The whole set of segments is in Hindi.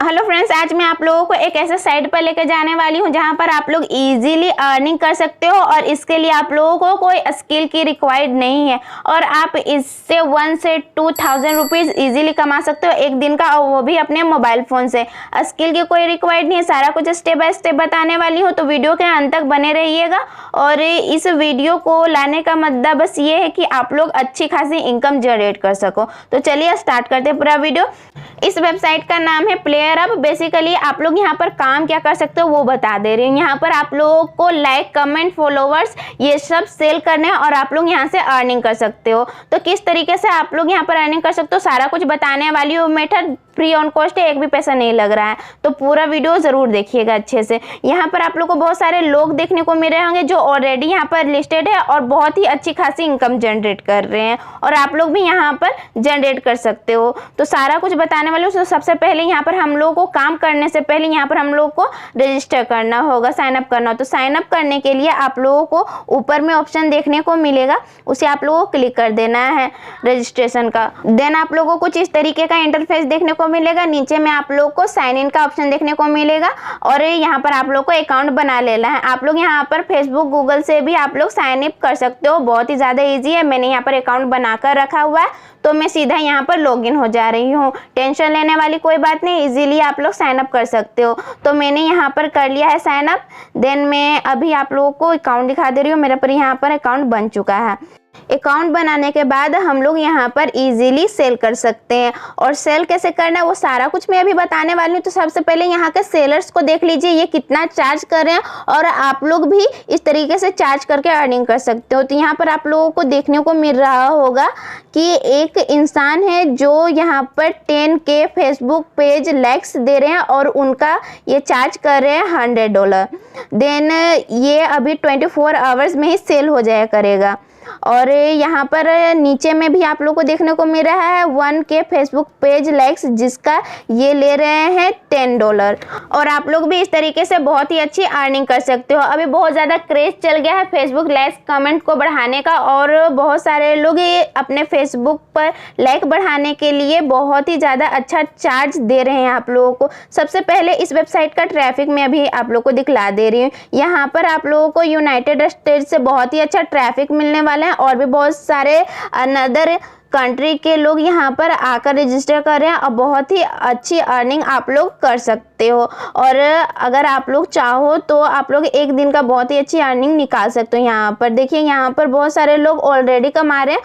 हेलो फ्रेंड्स, आज मैं आप लोगों को एक ऐसे साइट पर लेकर जाने वाली हूं जहां पर आप लोग इजीली अर्निंग कर सकते हो और इसके लिए आप लोगों को कोई स्किल की रिक्वायर्ड नहीं है और आप इससे 1 से 2000 रुपीज़ ईजिली कमा सकते हो एक दिन का, और वो भी अपने मोबाइल फ़ोन से। स्किल की कोई रिक्वायर्ड नहीं है, सारा कुछ स्टेप बाय स्टेप बताने वाली हूँ, तो वीडियो के अंत तक बने रहिएगा। और इस वीडियो को लाने का मुद्दा बस ये है कि आप लोग अच्छी खासी इनकम जनरेट कर सको। तो चलिए स्टार्ट करते हैं पूरा वीडियो। इस वेबसाइट का नाम है प्लेयरअप। बेसिकली आप लोग यहाँ पर काम क्या कर सकते हो वो बता दे रही हूँ। यहाँ पर आप लोगों को लाइक, कमेंट, फॉलोवर्स ये सब सेल करने हैं और आप लोग यहाँ से अर्निंग कर सकते हो। तो किस तरीके से आप लोग यहाँ पर अर्निंग कर सकते हो सारा कुछ बताने वाली हूँ। मेथड फ्री ऑन कॉस्ट है, एक भी पैसा नहीं लग रहा है, तो पूरा वीडियो जरूर देखिएगा अच्छे से। यहाँ पर आप लोग को बहुत सारे लोग देखने को मिल रहे होंगे जो ऑलरेडी यहाँ पर लिस्टेड है और बहुत ही अच्छी खासी इनकम जनरेट कर रहे हैं, और आप लोग भी यहाँ पर जनरेट कर सकते हो। तो सारा कुछ बताने वाले हो। तो सबसे पहले यहाँ पर हम लोग को काम करने से पहले यहाँ पर हम लोग को रजिस्टर करना होगा, साइन अप करना हो। तो साइन अप करने के लिए आप लोगों को ऊपर में ऑप्शन देखने को मिलेगा, उसे आप लोगों को क्लिक कर देना है रजिस्ट्रेशन का। देन आप लोगों को कुछ इस तरीके का इंटरफेस देखने को मिलेगा। नीचे में आप लोग को साइन इन का ऑप्शन देखने को मिलेगा और यहाँ पर आप लोग को अकाउंट बना लेना है। आप लोग यहाँ पर फेसबुक, गूगल से भी आप लोग साइन अप कर सकते हो, बहुत ही ज़्यादा इजी है। मैंने यहाँ पर अकाउंट बनाकर रखा हुआ है, तो मैं सीधा यहाँ पर लॉगिन हो जा रही हूँ। टेंशन लेने वाली कोई बात नहीं, इजीली आप लोग साइन अप कर सकते हो। तो मैंने यहाँ पर कर लिया है साइन अप। देन मैं अभी आप लोगों को अकाउंट दिखा दे रही हूँ। मेरे पर यहाँ पर अकाउंट बन चुका है। अकाउंट बनाने के बाद हम लोग यहाँ पर इजीली सेल कर सकते हैं, और सेल कैसे करना है वो सारा कुछ मैं अभी बताने वाली हूँ। तो सबसे पहले यहाँ के सेलर्स को देख लीजिए, ये कितना चार्ज कर रहे हैं, और आप लोग भी इस तरीके से चार्ज करके अर्निंग कर सकते हो। तो यहाँ पर आप लोगों को देखने को मिल रहा होगा कि एक इंसान है जो यहाँ पर 10K फेसबुक पेज लाइक्स दे रहे हैं और उनका ये चार्ज कर रहे हैं $100। देन ये अभी 24 आवर्स में ही सेल हो जाया करेगा। और यहाँ पर नीचे में भी आप लोग को देखने को मिल रहा है 1K फेसबुक पेज लाइक्स, जिसका ये ले रहे हैं $10। और आप लोग भी इस तरीके से बहुत ही अच्छी अर्निंग कर सकते हो। अभी बहुत ज़्यादा क्रेज चल गया है फेसबुक लाइक्स कमेंट को बढ़ाने का, और बहुत सारे लोग ये अपने फेसबुक पर लाइक बढ़ाने के लिए बहुत ही ज़्यादा अच्छा चार्ज दे रहे हैं आप लोगों को। सबसे पहले इस वेबसाइट का ट्रैफिक मैं अभी आप लोग को दिखला दे रही हूँ। यहाँ पर आप लोगों को यूनाइटेड स्टेट्स से बहुत ही अच्छा ट्रैफिक मिलने वाला है, और भी बहुत सारे अनदर कंट्री के लोग यहाँ पर आकर रजिस्टर कर रहे हैं, और बहुत ही अच्छी अर्निंग आप लोग कर सकते हो। और अगर आप लोग चाहो तो आप लोग एक दिन का बहुत ही अच्छी अर्निंग निकाल सकते हो। यहाँ पर देखिए, यहाँ पर बहुत सारे लोग ऑलरेडी कमा रहे हैं,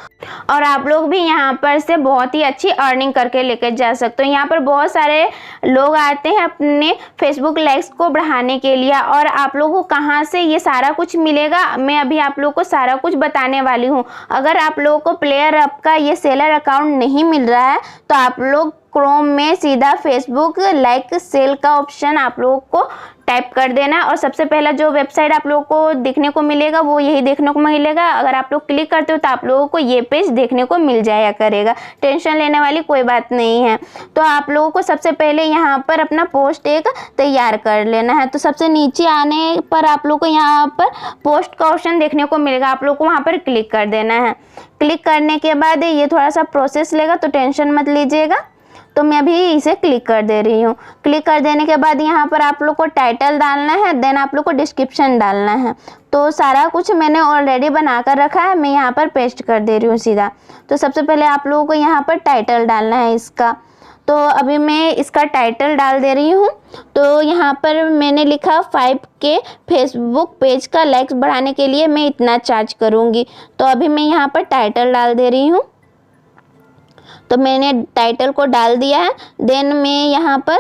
और आप लोग भी यहाँ पर से बहुत ही अच्छी अर्निंग करके लेकर जा सकते हो। यहाँ पर बहुत सारे लोग आते हैं अपने फेसबुक लाइक्स को बढ़ाने के लिए, और आप लोगों को कहाँ से ये सारा कुछ मिलेगा मैं अभी आप लोग को सारा कुछ बताने वाली हूँ। अगर आप लोगों को प्लेयरअप का ये सेलर अकाउंट नहीं मिल रहा है तो आप लोग क्रोम में सीधा फेसबुक लाइक सेल का ऑप्शन आप लोगों को टाइप कर देना, और सबसे पहला जो वेबसाइट आप लोगों को देखने को मिलेगा वो यही देखने को मिलेगा। अगर आप लोग क्लिक करते हो तो आप लोगों को ये पेज देखने को मिल जाया करेगा। टेंशन लेने वाली कोई बात नहीं है। तो आप लोगों को सबसे पहले यहाँ पर अपना पोस्ट एक तैयार कर लेना है। तो सबसे नीचे आने पर आप लोग को यहाँ पर पोस्ट का ऑप्शन देखने को मिलेगा, आप लोग को वहाँ पर क्लिक कर देना है। क्लिक करने के बाद ये थोड़ा सा प्रोसेस लेगा, तो टेंशन मत लीजिएगा। तो मैं अभी इसे क्लिक कर दे रही हूँ। क्लिक कर देने के बाद यहाँ पर आप लोग को टाइटल डालना है, देन आप लोग को डिस्क्रिप्शन डालना है। तो सारा कुछ मैंने ऑलरेडी बना कर रखा है, मैं यहाँ पर पेस्ट कर दे रही हूँ सीधा। तो सबसे पहले आप लोगों को यहाँ पर टाइटल डालना है इसका। तो अभी मैं इसका टाइटल डाल दे रही हूँ। तो यहाँ पर मैंने लिखा 5K फेसबुक पेज का लाइक्स बढ़ाने के लिए मैं इतना चार्ज करूँगी। तो अभी मैं यहाँ पर टाइटल डाल दे रही हूँ। तो मैंने टाइटल को डाल दिया है। देन मैं यहाँ पर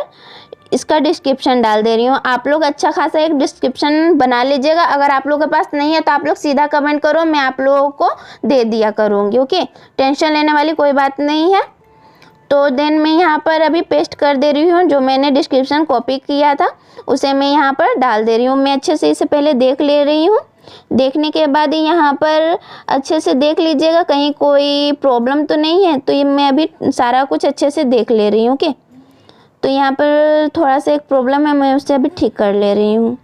इसका डिस्क्रिप्शन डाल दे रही हूँ। आप लोग अच्छा खासा एक डिस्क्रिप्शन बना लीजिएगा। अगर आप लोगों के पास नहीं है तो आप लोग सीधा कमेंट करो, मैं आप लोगों को दे दिया करूँगी। ओके, टेंशन लेने वाली कोई बात नहीं है। तो देन मैं यहाँ पर अभी पेस्ट कर दे रही हूँ, जो मैंने डिस्क्रिप्शन कॉपी किया था उसे मैं यहाँ पर डाल दे रही हूँ। मैं अच्छे से इसे पहले देख ले रही हूँ। देखने के बाद यहाँ पर अच्छे से देख लीजिएगा कहीं कोई प्रॉब्लम तो नहीं है। तो ये मैं अभी सारा कुछ अच्छे से देख ले रही हूँ। ओके, तो यहाँ पर थोड़ा सा एक प्रॉब्लम है, मैं उसे अभी ठीक कर ले रही हूँ।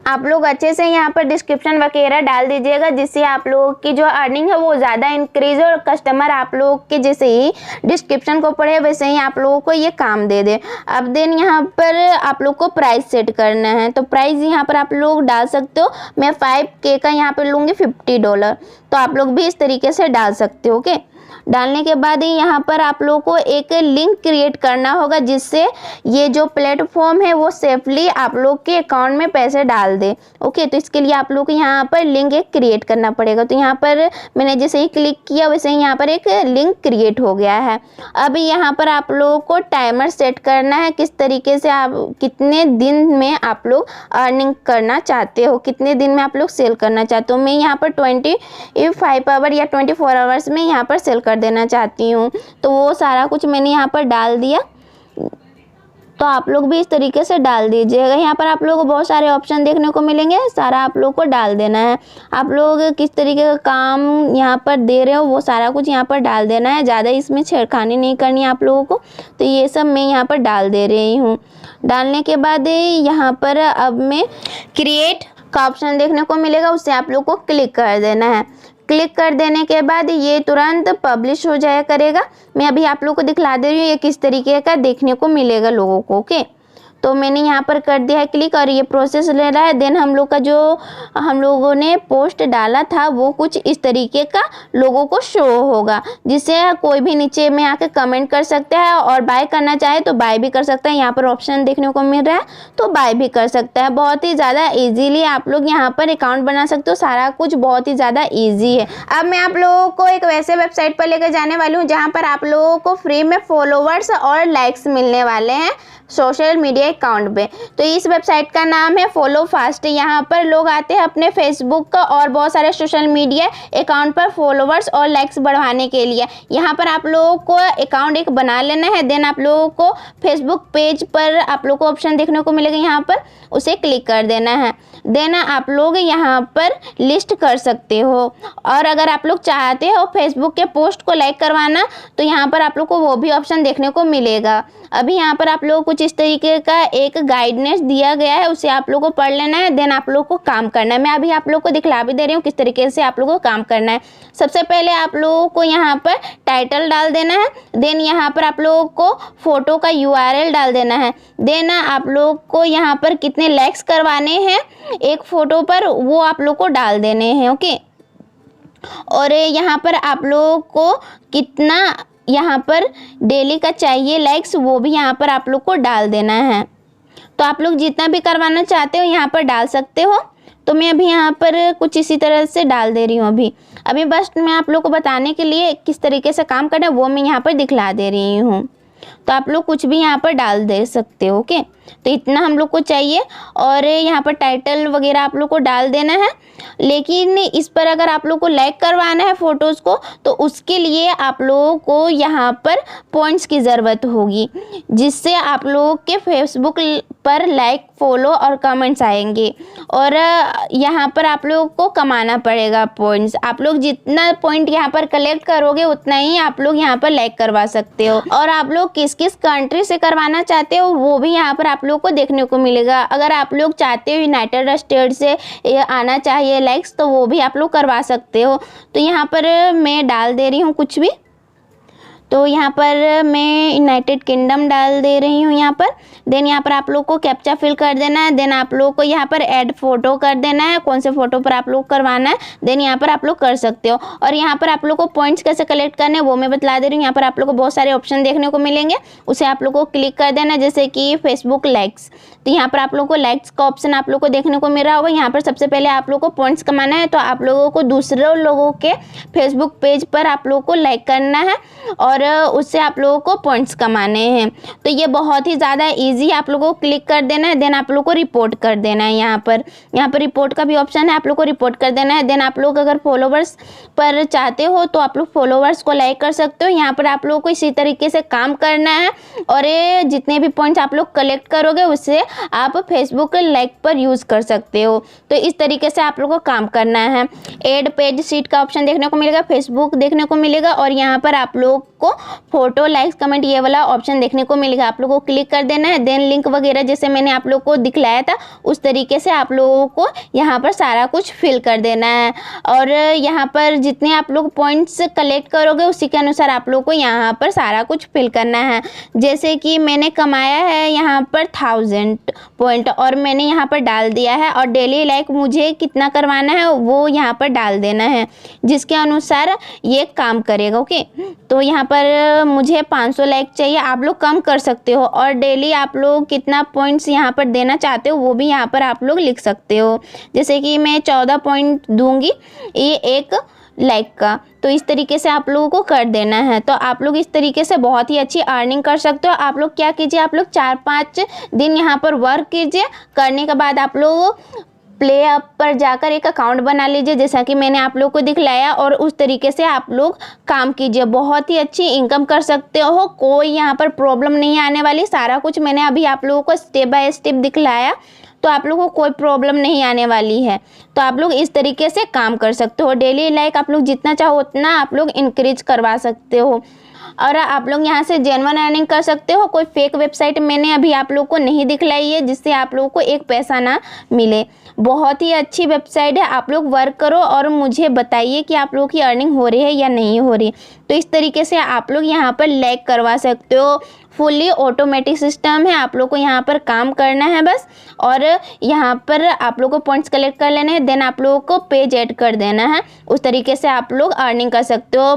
आप लोग अच्छे से यहाँ पर डिस्क्रिप्शन वगैरह डाल दीजिएगा, जिससे आप लोगों की जो अर्निंग है वो ज़्यादा इंक्रीज हो और कस्टमर आप लोग के जैसे ही डिस्क्रिप्शन को पढ़े वैसे ही आप लोगों को ये काम दे दे। अब देन यहाँ पर आप लोग को प्राइस सेट करना है, तो प्राइस यहाँ पर आप लोग डाल सकते हो। मैं 5K का यहाँ पर लूँगी $50, तो आप लोग भी इस तरीके से डाल सकते हो। ओके, डालने के बाद ही यहाँ पर आप लोगों को एक लिंक क्रिएट करना होगा, जिससे ये जो प्लेटफॉर्म है वो सेफली आप लोग के अकाउंट में पैसे डाल दे। ओके, तो इसके लिए आप लोग को यहाँ पर लिंक एक क्रिएट करना पड़ेगा। तो यहाँ पर मैंने जैसे ही क्लिक किया वैसे ही यहाँ पर एक लिंक क्रिएट हो गया है। अब यहाँ पर आप लोगों को टाइमर सेट करना है, किस तरीके से आप कितने दिन में आप लोग अर्निंग करना चाहते हो, कितने दिन में आप लोग सेल करना चाहते हो। मैं यहाँ पर 25 आवर या 24 आवर्स में यहाँ पर सेल कर देना चाहती हूँ। तो वो सारा कुछ मैंने यहाँ पर डाल दिया, तो आप लोग भी इस तरीके से डाल दीजिएगा। यहाँ पर आप लोगों को बहुत सारे ऑप्शन देखने को मिलेंगे, सारा आप लोग को डाल देना है। आप लोग किस तरीके का काम यहाँ पर दे रहे हो वो सारा कुछ यहाँ पर डाल देना है, ज़्यादा इसमें छेड़खानी नहीं करनी है आप लोगों को। तो ये सब मैं यहाँ पर डाल दे रही हूँ। डालने के बाद यहाँ पर अब मैं क्रिएट का ऑप्शन देखने को मिलेगा, उससे आप लोग को क्लिक कर देना है। क्लिक कर देने के बाद ये तुरंत पब्लिश हो जाया करेगा। मैं अभी आप लोगों को दिखला दे रही हूँ ये किस तरीके का देखने को मिलेगा लोगों को। ओके, तो मैंने यहाँ पर कर दिया है क्लिक और ये प्रोसेस ले रहा है। देन हम लोग का जो हम लोगों ने पोस्ट डाला था वो कुछ इस तरीके का लोगों को शो होगा, जिससे कोई भी नीचे में आके कमेंट कर सकता है और बाय करना चाहे तो बाय भी कर सकता है। यहाँ पर ऑप्शन देखने को मिल रहा है तो बाय भी कर सकता है। बहुत ही ज़्यादा ईजीली आप लोग यहाँ पर अकाउंट बना सकते हो, सारा कुछ बहुत ही ज़्यादा ईजी है। अब मैं आप लोगों को एक वैसे वेबसाइट पर लेकर जाने वाली हूँ जहाँ पर आप लोगों को फ्री में फॉलोवर्स और लाइक्स मिलने वाले हैं सोशल मीडिया अकाउंट पे। तो इस वेबसाइट का नाम है फॉलो फास्ट। यहाँ पर लोग आते हैं अपने फेसबुक का और बहुत सारे सोशल मीडिया अकाउंट पर फॉलोवर्स और लाइक्स बढ़वाने के लिए। यहाँ पर आप लोगों को अकाउंट एक बना लेना है। देन आप लोगों को फेसबुक पेज पर आप लोगों को ऑप्शन देखने को मिलेगा, यहाँ पर उसे क्लिक कर देना है। देन आप लोग यहाँ पर लिस्ट कर सकते हो, और अगर आप लोग चाहते हो फेसबुक के पोस्ट को लाइक करवाना तो यहाँ पर आप लोग को वो भी ऑप्शन देखने को मिलेगा। अभी यहाँ पर आप लोग कुछ इस तरीके का एक गाइडेंस दिया गया है, उसे आप लोग को पढ़ लेना है। देन आप लोग को काम करना है। मैं अभी आप लोग को दिखला भी दे रही हूँ किस तरीके से आप लोगों को काम करना है। सबसे पहले आप लोगों को यहाँ पर टाइटल डाल देना है। देन यहाँ पर आप लोगों को फोटो का URL डाल देना है। देन आप लोग को यहाँ पर कितने लाइक्स करवाने हैं एक फोटो पर वो आप लोग को डाल देने हैं। ओके, और यहाँ पर आप लोगों को कितना यहाँ पर डेली का चाहिए लाइक्स वो भी यहाँ पर आप लोग को डाल देना है। तो आप लोग जितना भी करवाना चाहते हो यहाँ पर डाल सकते हो। तो मैं अभी यहाँ पर कुछ इसी तरह से डाल दे रही हूँ। अभी बस मैं आप लोग को बताने के लिए किस तरीके से काम करना है वो मैं यहाँ पर दिखला दे रही हूँ। तो आप लोग कुछ भी यहाँ पर डाल दे सकते हो। ओके, तो इतना हम लोग को चाहिए और यहाँ पर टाइटल वगैरह आप लोग को डाल देना है। लेकिन इस पर अगर आप लोग को लाइक करवाना है फ़ोटोज़ को तो उसके लिए आप लोगों को यहाँ पर पॉइंट्स की ज़रूरत होगी, जिससे आप लोगों के फेसबुक पर लाइक, फॉलो और कमेंट्स आएंगे। और यहाँ पर आप लोगों को कमाना पड़ेगा पॉइंट्स। आप लोग जितना पॉइंट यहाँ पर कलेक्ट करोगे उतना ही आप लोग यहाँ पर लाइक करवा सकते हो। और आप लोग किस किस कंट्री से करवाना चाहते हो वो भी यहाँ पर आप लोग को देखने को मिलेगा। अगर आप लोग चाहते हो यूनाइटेड स्टेट से आना चाहिए लाइक्स तो वो भी आप लोग करवा सकते हो। तो यहाँ पर मैं डाल दे रही हूँ कुछ भी। तो यहाँ पर मैं यूनाइटेड किंगडम डाल दे रही हूँ यहाँ पर। देन यहाँ पर आप लोग को कैप्चा फिल कर देना है। देन आप लोग को यहाँ पर ऐड फोटो कर देना है, कौन से फोटो पर आप लोग करवाना है। देन यहाँ पर आप लोग कर सकते हो। और यहाँ पर आप लोग को पॉइंट्स कैसे कलेक्ट करने हैं वो मैं बता दे रही हूँ। यहाँ पर आप लोग को बहुत सारे ऑप्शन देखने को मिलेंगे, उसे आप लोग को क्लिक कर देना। जैसे कि फेसबुक लाइक्स, तो यहाँ पर आप लोग को लाइक्स का ऑप्शन आप लोग को देखने को मिल रहा होगा। यहाँ पर सबसे पहले आप लोग को पॉइंट्स कमाना है, तो आप लोगों को दूसरे लोगों के फेसबुक पेज पर आप लोग को लाइक करना है और उससे आप लोगों को पॉइंट्स कमाने हैं। तो ये बहुत ही ज़्यादा इजी, आप लोगों को क्लिक कर देना है। देन आप लोग को रिपोर्ट कर देना है। यहाँ पर रिपोर्ट का भी ऑप्शन है, आप लोग को रिपोर्ट कर देना है। देन आप लोग अगर फॉलोवर्स पर चाहते हो तो आप लोग फॉलोवर्स को लाइक कर सकते हो। यहाँ पर आप लोगों को इसी तरीके से काम करना है और ये जितने भी पॉइंट्स आप लोग कलेक्ट करोगे उससे आप फेसबुक लाइक पर यूज़ कर सकते हो। तो इस तरीके से आप लोग को काम करना है। एड पेज सीट का ऑप्शन देखने को मिलेगा, फेसबुक देखने को मिलेगा और यहाँ पर आप लोग को फोटो, लाइक्स, कमेंट ये वाला ऑप्शन देखने को मिलेगा। आप लोगों को क्लिक कर देना है। देन लिंक वगैरह जैसे मैंने आप लोग को दिखलाया था उस तरीके से आप लोगों को यहाँ पर सारा कुछ फिल कर देना है। और यहाँ पर जितने आप लोग पॉइंट्स कलेक्ट करोगे उसी के अनुसार आप लोग को यहाँ पर सारा कुछ फिल करना है। जैसे कि मैंने कमाया है यहाँ पर 1000 पॉइंट और मैंने यहाँ पर डाल दिया है, और डेली लाइक मुझे कितना करवाना है वो यहाँ पर डाल देना है, जिसके अनुसार ये काम करेगा। ओके, तो यहाँ पर मुझे 500 लाइक चाहिए, आप लोग कम कर सकते हो, और डेली आप लोग कितना पॉइंट्स यहाँ पर देना चाहते हो वो भी यहाँ पर आप लोग लिख सकते हो। जैसे कि मैं 14 पॉइंट दूंगी ये एक लाइक का, तो इस तरीके से आप लोगों को कर देना है। तो आप लोग इस तरीके से बहुत ही अच्छी अर्निंग कर सकते हो। आप लोग क्या कीजिए, आप लोग 4-5 दिन यहाँ पर वर्क कीजिए। करने के बाद आप लोग प्ले अप पर जाकर एक अकाउंट बना लीजिए जैसा कि मैंने आप लोग को दिखलाया, और उस तरीके से आप लोग काम कीजिए। बहुत ही अच्छी इनकम कर सकते हो, कोई यहाँ पर प्रॉब्लम नहीं आने वाली। सारा कुछ मैंने अभी आप लोगों को स्टेप बाय स्टेप दिखलाया, तो आप लोगों को कोई प्रॉब्लम नहीं आने वाली है। तो आप लोग इस तरीके से काम कर सकते हो। डेली लाइक आप लोग जितना चाहो उतना आप लोग इंक्रीज करवा सकते हो, और आप लोग यहाँ से जेन्युइन अर्निंग कर सकते हो। कोई फेक वेबसाइट मैंने अभी आप लोग को नहीं दिखलाई है जिससे आप लोगों को एक पैसा ना मिले। बहुत ही अच्छी वेबसाइट है, आप लोग वर्क करो और मुझे बताइए कि आप लोगों की अर्निंग हो रही है या नहीं हो रही। तो इस तरीके से आप लोग यहाँ पर लाइक करवा सकते हो। फुल्ली ऑटोमेटिक सिस्टम है, आप लोग को यहाँ पर काम करना है बस, और यहाँ पर आप लोग को पॉइंट्स कलेक्ट कर लेने हैं। देन आप लोगों को पेज ऐड कर देना है। उस तरीके से आप लोग अर्निंग कर सकते हो।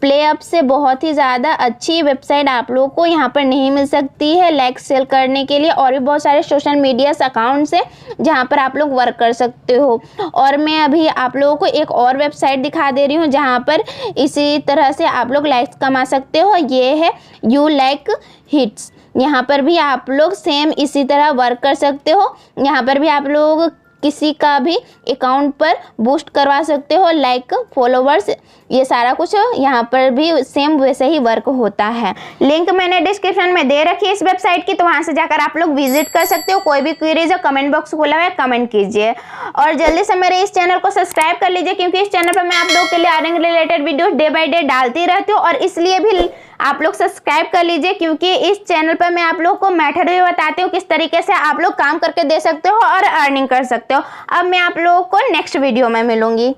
प्ले अप से बहुत ही ज़्यादा अच्छी वेबसाइट आप लोगों को यहाँ पर नहीं मिल सकती है लाइक सेल करने के लिए। और भी बहुत सारे सोशल मीडिया अकाउंट्स हैं जहाँ पर आप लोग वर्क कर सकते हो। और मैं अभी आप लोगों को एक और वेबसाइट दिखा दे रही हूँ जहाँ पर इसी तरह से आप लोग लाइक्स कमा सकते हो। ये है यू लाइक हिट्स। यहाँ पर भी आप लोग सेम इसी तरह वर्क कर सकते हो। यहाँ पर भी आप लोग किसी का भी अकाउंट पर बूस्ट करवा सकते हो, लाइक, फॉलोवर्स, ये सारा कुछ यहाँ पर भी सेम वैसे ही वर्क होता है। लिंक मैंने डिस्क्रिप्शन में दे रखी है इस वेबसाइट की, तो वहाँ से जाकर आप लोग विजिट कर सकते हो। कोई भी क्वेरीज हो कमेंट बॉक्स खुला हुआ है, कमेंट कीजिए। और जल्दी से मेरे इस चैनल को सब्सक्राइब कर लीजिए, क्योंकि इस चैनल पर मैं आप लोगों के लिए earning related video day by day डालती रहती हूँ। और इसलिए भी आप लोग सब्सक्राइब कर लीजिए, क्योंकि इस चैनल पर मैं आप लोग को मेथड भी बताती हूँ किस तरीके से आप लोग काम करके दे सकते हो और अर्निंग कर सकते हो। अब मैं आप लोगों को नेक्स्ट वीडियो में मिलूंगी।